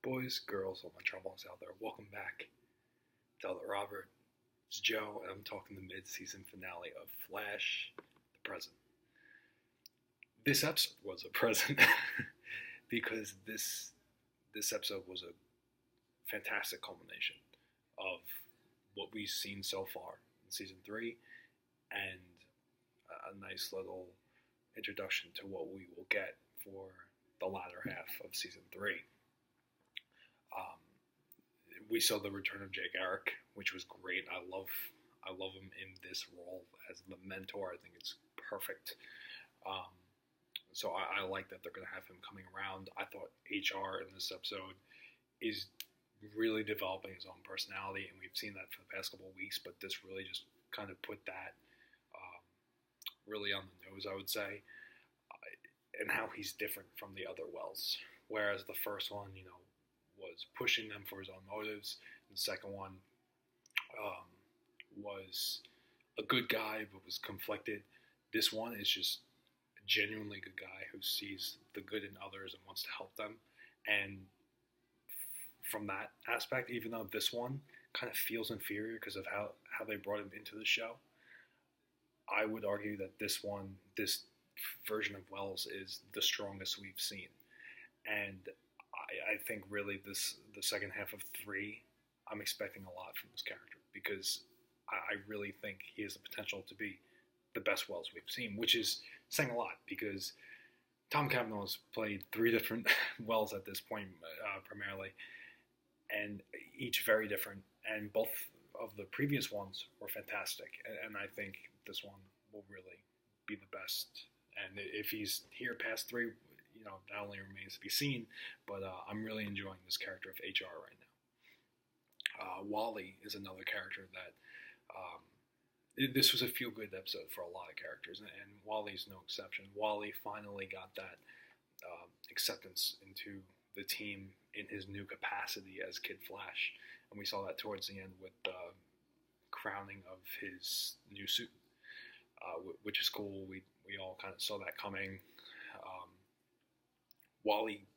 Boys, girls, all my trombones out there, welcome back to Elder Robert. It's Joe, and I'm talking the mid-season finale of Flash, the present. This episode was a present because this episode was a fantastic culmination of what we've seen so far in season 3, and a nice little introduction to what we will get for the latter half of season 3. We saw the return of Jay Garrick, which was great. I love him in this role as the mentor. I think it's perfect. So I like that they're going to have him coming around. I thought HR in this episode is really developing his own personality, and we've seen that for the past couple of weeks, but this really just kind of put that really on the nose, I would say, and how he's different from the other Wells. Whereas the first one, was pushing them for his own motives, and the second one was a good guy but was conflicted. This one is just a genuinely good guy who sees the good in others and wants to help them. And from that aspect, even though this one kind of feels inferior because of how they brought him into the show, I would argue that this version of Wells is the strongest we've seen. And I think really the second half of 3, I'm expecting a lot from this character because I really think he has the potential to be the best Wells we've seen, which is saying a lot because Tom Cavanaugh has played 3 different Wells at this point, primarily, and each very different, and both of the previous ones were fantastic, and I think this one will really be the best. And if he's here past 3, that only remains to be seen, but I'm really enjoying this character of HR right now. Wally is another character that this was a feel-good episode for a lot of characters, and Wally's no exception. Wally finally got that acceptance into the team in his new capacity as Kid Flash, and we saw that towards the end with the crowning of his new suit, which is cool. We all kind of saw that coming. Wally,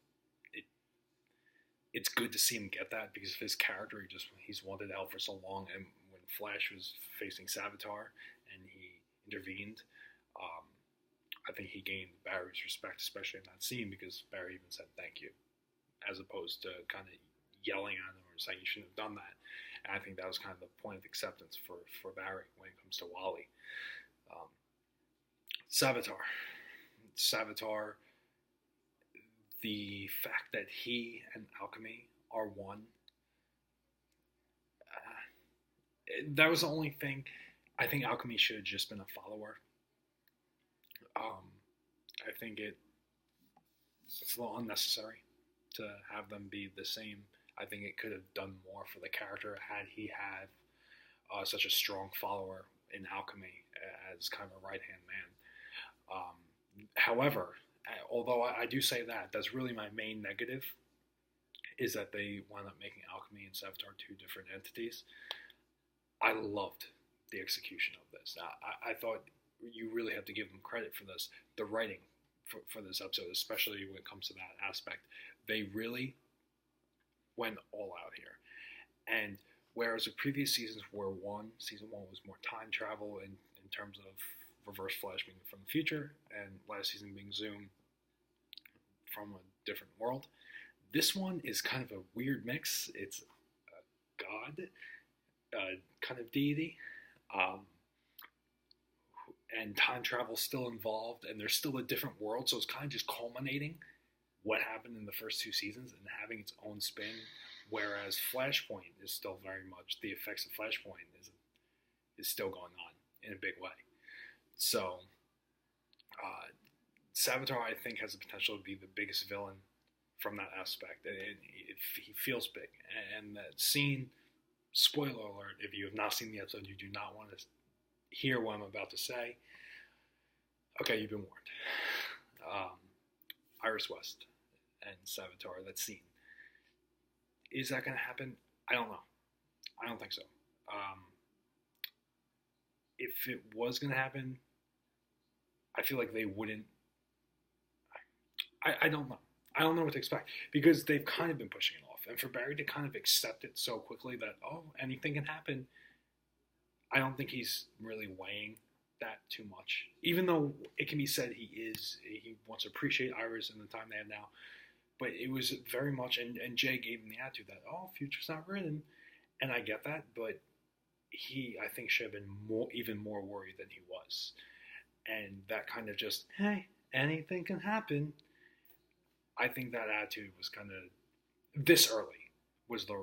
it's good to see him get that because of his character. He's wanted out for so long, and when Flash was facing Savitar and he intervened, I think he gained Barry's respect, especially in that scene, because Barry even said thank you, as opposed to kind of yelling at him or saying you shouldn't have done that. And I think that was kind of the point of acceptance for Barry when it comes to Wally. Savitar, the fact that he and Alchemy are one, that was the only thing. I think Alchemy should have just been a follower. I think it's a little unnecessary to have them be the same. I think it could have done more for the character had he had such a strong follower in Alchemy as kind of a right-hand man. However, although I do say that's really my main negative, is that they wound up making Alchemy and Savitar 2 different entities. I loved the execution of this. I thought you really have to give them credit for this. The writing for this episode, especially when it comes to that aspect, they really went all out here. And whereas the previous seasons were season 1 was more time travel in terms of Reverse Flash being from the future, and last season being Zoom from a different world. This one is kind of a weird mix. It's a god, kind of deity, and time travel still involved, and there's still a different world, so it's kind of just culminating what happened in the first 2 seasons and having its own spin, whereas Flashpoint is still very much, the effects of Flashpoint is still going on in a big way. So, Savitar, I think, has the potential to be the biggest villain from that aspect. And he feels big. And that scene, spoiler alert, if you have not seen the episode, you do not want to hear what I'm about to say. Okay, you've been warned. Iris West and Savitar, that scene. Is that going to happen? I don't know. I don't think so. If it was going to happen, I feel like they wouldn't. I don't know. I don't know what to expect because they've kind of been pushing it off. And for Barry to kind of accept it so quickly that, oh, anything can happen, I don't think he's really weighing that too much. Even though it can be said he wants to appreciate Iris and the time they have now. But it was very much, and Jay gave him the attitude that, oh, future's not written. And I get that, but he, I think, should have been even more worried than he was. And that kind of just, hey, anything can happen. I think that attitude was kind of, this early, was the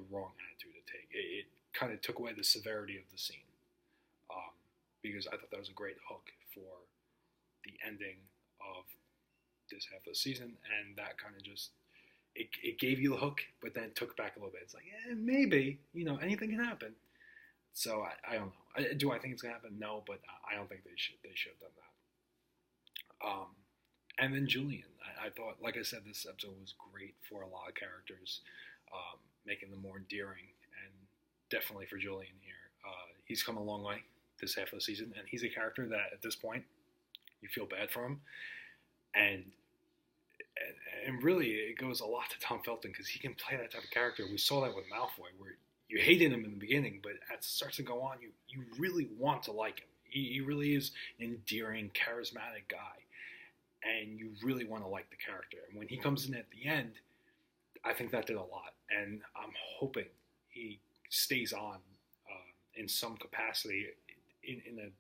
wrong attitude to take. It kind of took away the severity of the scene. Because I thought that was a great hook for the ending of this half of the season. And that kind of just, it gave you the hook, but then took back a little bit. It's like, maybe, anything can happen. So I don't know. Do I think it's gonna happen? No, but I don't think they should have done that. And then Julian, I thought, like I said, this episode was great for a lot of characters, making them more endearing, and definitely for Julian here. He's come a long way this half of the season, and he's a character that at this point you feel bad for him, and really it goes a lot to Tom Felton because he can play that type of character. We saw that with Malfoy, where you hated him in the beginning, but as it starts to go on, you really want to like him. He really is an endearing, charismatic guy, and you really want to like the character. And when he comes in at the end, I think that did a lot, and I'm hoping he stays on in some capacity, in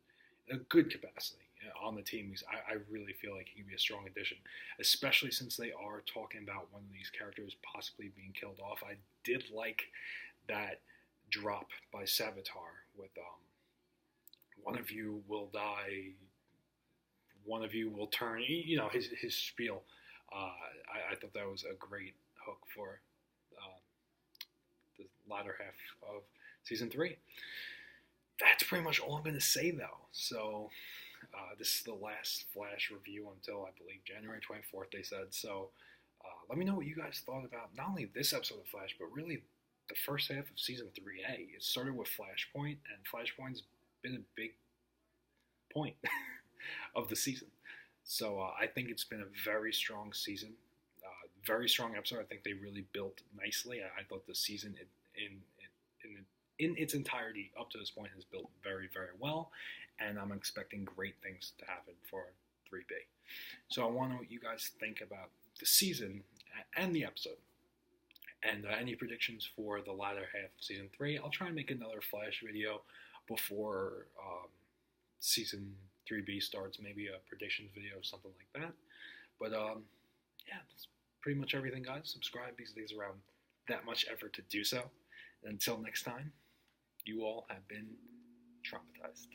a good capacity on the team. Because I really feel like he can be a strong addition, especially since they are talking about one of these characters possibly being killed off. I did like that drop by Savitar with one of you will die, one of you will turn, his spiel. I thought that was a great hook for the latter half of season 3. That's pretty much all I'm going to say, though. So this is the last Flash review until, I believe, January 24th, they said. So let me know what you guys thought about not only this episode of Flash, but really the first half of season 3A. It started with Flashpoint, and Flashpoint's been a big point of the season. So I think it's been a very strong season, very strong episode. I think they really built nicely. I thought the season in its entirety up to this point has built very, very well, and I'm expecting great things to happen for 3B. So I want to know what you guys think about the season and the episode. And any predictions for the latter half of season 3. I'll try and make another Flash video before season 3B starts, maybe a predictions video or something like that. But yeah, that's pretty much everything, guys. Subscribe these days around that much effort to do so. And until next time, you all have been traumatized.